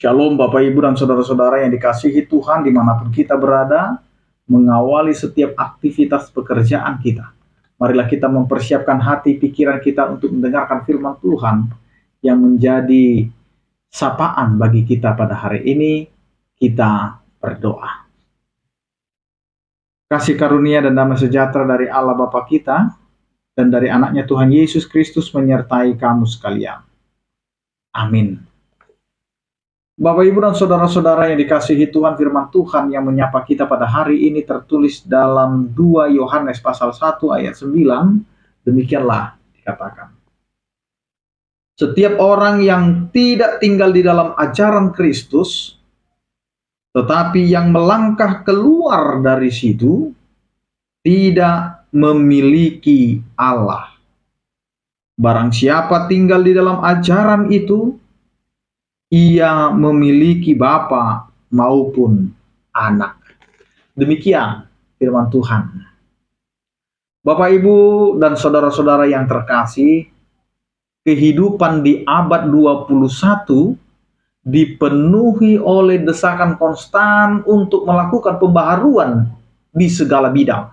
Shalom Bapak Ibu dan Saudara-saudara yang dikasihi Tuhan dimanapun kita berada, mengawali setiap aktivitas pekerjaan kita. Marilah kita mempersiapkan hati pikiran kita untuk mendengarkan firman Tuhan yang menjadi sapaan bagi kita pada hari ini. Kita berdoa. Kasih karunia dan damai sejahtera dari Allah Bapa kita dan dari anaknya Tuhan Yesus Kristus menyertai kamu sekalian. Amin. Bapak, Ibu, dan Saudara-saudara yang dikasihi Tuhan, firman Tuhan yang menyapa kita pada hari ini tertulis dalam 2 Yohanes pasal 1 ayat 9. Demikianlah dikatakan. Setiap orang yang tidak tinggal di dalam ajaran Kristus, tetapi yang melangkah keluar dari situ, tidak memiliki Allah. Barang siapa tinggal di dalam ajaran itu, ia memiliki bapa maupun anak. Demikian firman Tuhan. Bapak, Ibu, dan saudara-saudara yang terkasih, kehidupan di abad 21 dipenuhi oleh desakan konstan untuk melakukan pembaharuan di segala bidang.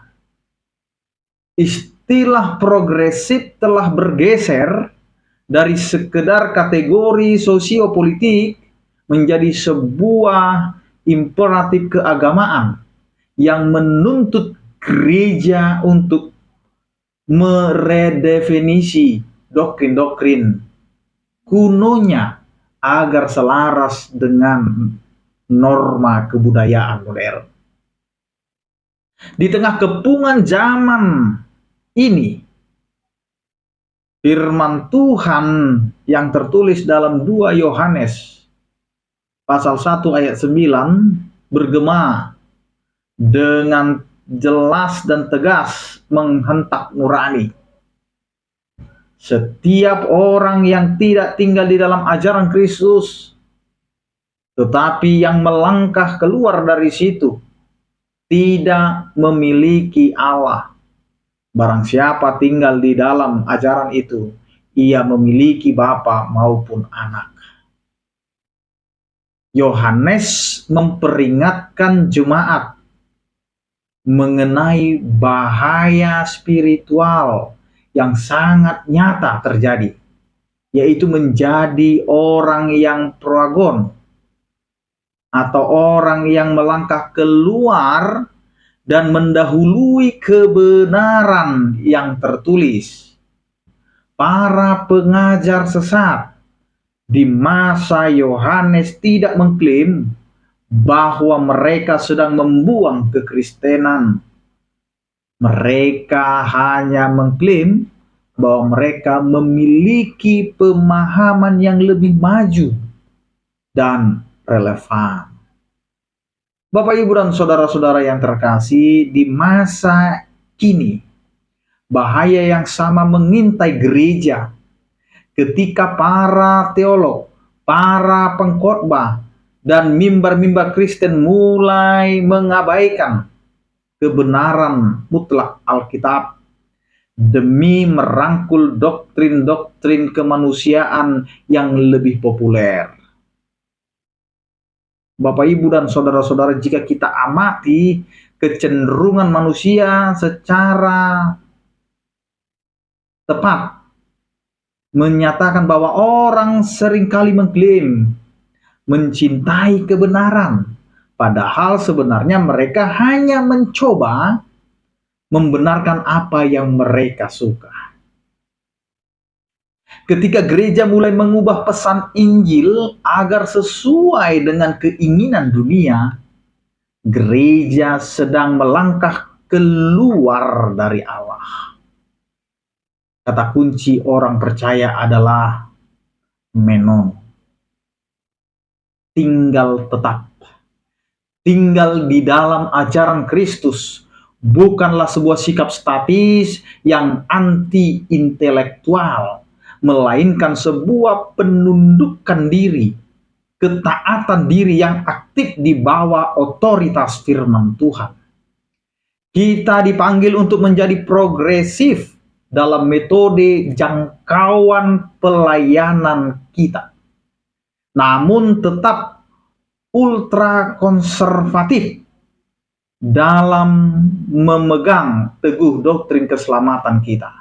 Istilah progresif telah bergeser dari sekedar kategori sosiopolitik menjadi sebuah imperatif keagamaan yang menuntut gereja untuk meredefinisi doktrin-doktrin kunonya agar selaras dengan norma kebudayaan modern. Di tengah kepungan zaman ini, firman Tuhan yang tertulis dalam 2 Yohanes pasal 1 ayat 9 bergema dengan jelas dan tegas menghentak nurani. Setiap orang yang tidak tinggal di dalam ajaran Kristus, tetapi yang melangkah keluar dari situ, tidak memiliki Allah. Barang siapa tinggal di dalam ajaran itu, ia memiliki bapa maupun anak. Yohanes memperingatkan jemaat mengenai bahaya spiritual yang sangat nyata terjadi, yaitu menjadi orang yang proagon atau orang yang melangkah keluar dan mendahului kebenaran yang tertulis. Para pengajar sesat di masa Yohanes tidak mengklaim bahwa mereka sedang membuang kekristenan. Mereka hanya mengklaim bahwa mereka memiliki pemahaman yang lebih maju dan relevan. Bapak, Ibu, dan saudara-saudara yang terkasih, di masa kini bahaya yang sama mengintai gereja ketika para teolog, para pengkhotbah, dan mimbar-mimbar Kristen mulai mengabaikan kebenaran mutlak Alkitab demi merangkul doktrin-doktrin kemanusiaan yang lebih populer. Bapak, Ibu, dan saudara-saudara, jika kita amati kecenderungan manusia secara tepat menyatakan bahwa orang seringkali mengklaim mencintai kebenaran, padahal sebenarnya mereka hanya mencoba membenarkan apa yang mereka suka. Ketika gereja mulai mengubah pesan Injil agar sesuai dengan keinginan dunia, gereja sedang melangkah keluar dari Allah. Kata kunci orang percaya adalah menon. Tinggal tetap. Tinggal di dalam ajaran Kristus bukanlah sebuah sikap statis yang anti-intelektual, melainkan sebuah penundukan diri, ketaatan diri yang aktif di bawah otoritas firman Tuhan. Kita dipanggil untuk menjadi progresif dalam metode jangkauan pelayanan kita, namun tetap ultra konservatif dalam memegang teguh doktrin keselamatan kita.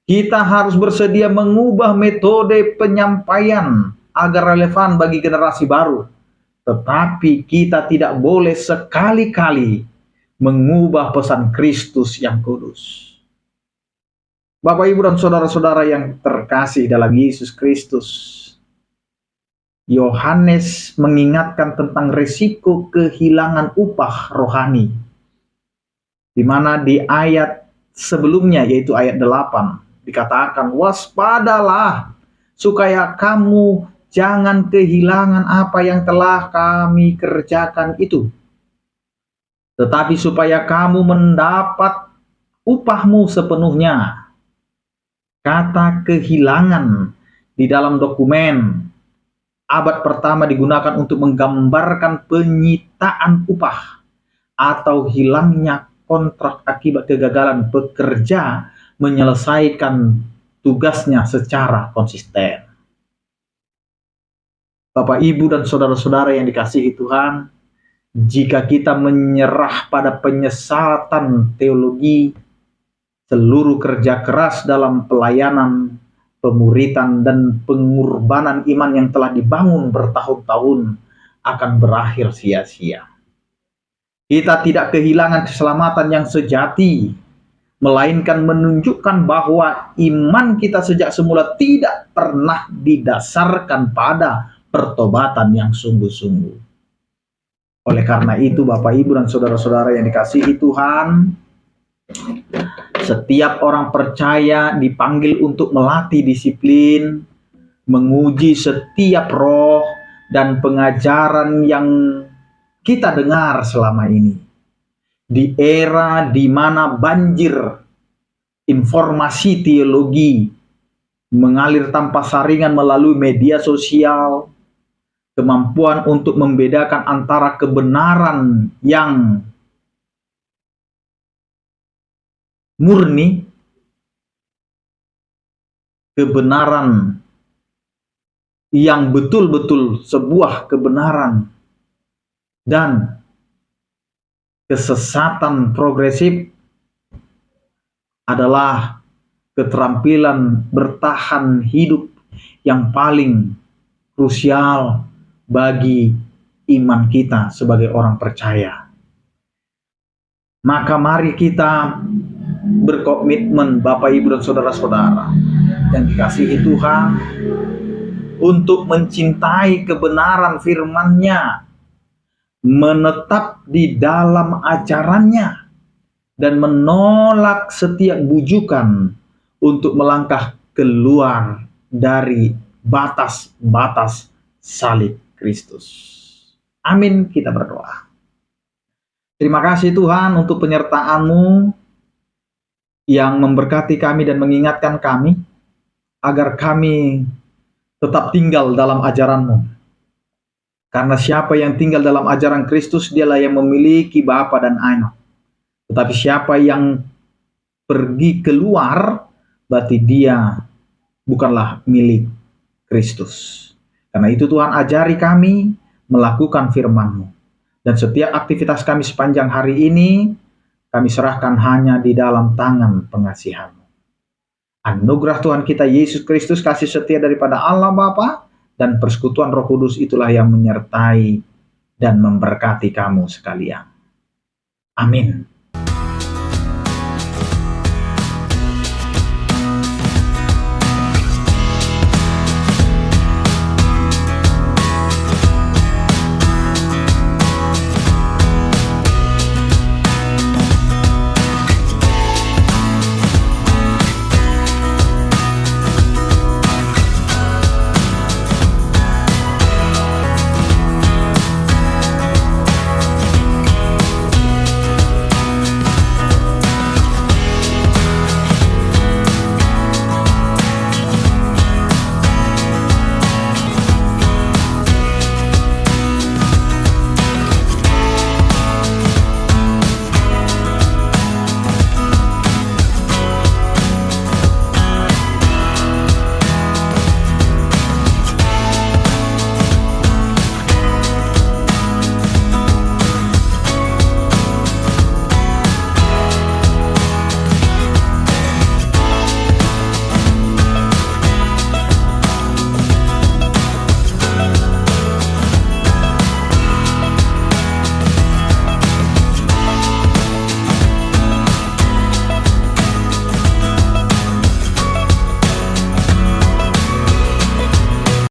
Kita harus bersedia mengubah metode penyampaian agar relevan bagi generasi baru. Tetapi kita tidak boleh sekali-kali mengubah pesan Kristus yang kudus. Bapak, Ibu, dan saudara-saudara yang terkasih dalam Yesus Kristus, Yohanes mengingatkan tentang risiko kehilangan upah rohani, di mana di ayat sebelumnya, yaitu ayat 8, dikatakan, waspadalah supaya kamu jangan kehilangan apa yang telah kami kerjakan itu, tetapi supaya kamu mendapat upahmu sepenuhnya. Kata kehilangan di dalam dokumen abad pertama digunakan untuk menggambarkan penyitaan upah atau hilangnya kontrak akibat kegagalan pekerja menyelesaikan tugasnya secara konsisten. Bapak, Ibu, dan saudara-saudara yang dikasihi Tuhan, jika kita menyerah pada penyesatan teologi, seluruh kerja keras dalam pelayanan, pemuritan, dan pengorbanan iman yang telah dibangun bertahun-tahun akan berakhir sia-sia. Kita tidak kehilangan keselamatan yang sejati, melainkan menunjukkan bahwa iman kita sejak semula tidak pernah didasarkan pada pertobatan yang sungguh-sungguh. Oleh karena itu, Bapak, Ibu, dan saudara-saudara yang dikasihi Tuhan, setiap orang percaya dipanggil untuk melatih disiplin, menguji setiap roh dan pengajaran yang kita dengar selama ini. Di era di mana banjir informasi teologi mengalir tanpa saringan melalui media sosial, kemampuan untuk membedakan antara kebenaran yang murni, kebenaran yang betul-betul sebuah kebenaran, dan kesesatan progresif adalah keterampilan bertahan hidup yang paling krusial bagi iman kita sebagai orang percaya. Maka mari kita berkomitmen, Bapak, Ibu, dan saudara-saudara yang dikasihi Tuhan, untuk mencintai kebenaran firman-Nya, menetap di dalam ajarannya, dan menolak setiap bujukan untuk melangkah keluar dari batas-batas salib Kristus. Amin, kita berdoa. Terima kasih Tuhan untuk penyertaan-Mu yang memberkati kami dan mengingatkan kami agar kami tetap tinggal dalam ajaran-Mu. Karena siapa yang tinggal dalam ajaran Kristus, dialah yang memiliki Bapa dan Anak. Tetapi siapa yang pergi keluar, berarti dia bukanlah milik Kristus. Karena itu Tuhan, ajari kami melakukan firman-Mu. Dan setiap aktivitas kami sepanjang hari ini, kami serahkan hanya di dalam tangan pengasihan-Mu. Anugerah Tuhan kita Yesus Kristus, kasih setia daripada Allah Bapa, dan persekutuan Roh Kudus itulah yang menyertai dan memberkati kamu sekalian. Amin.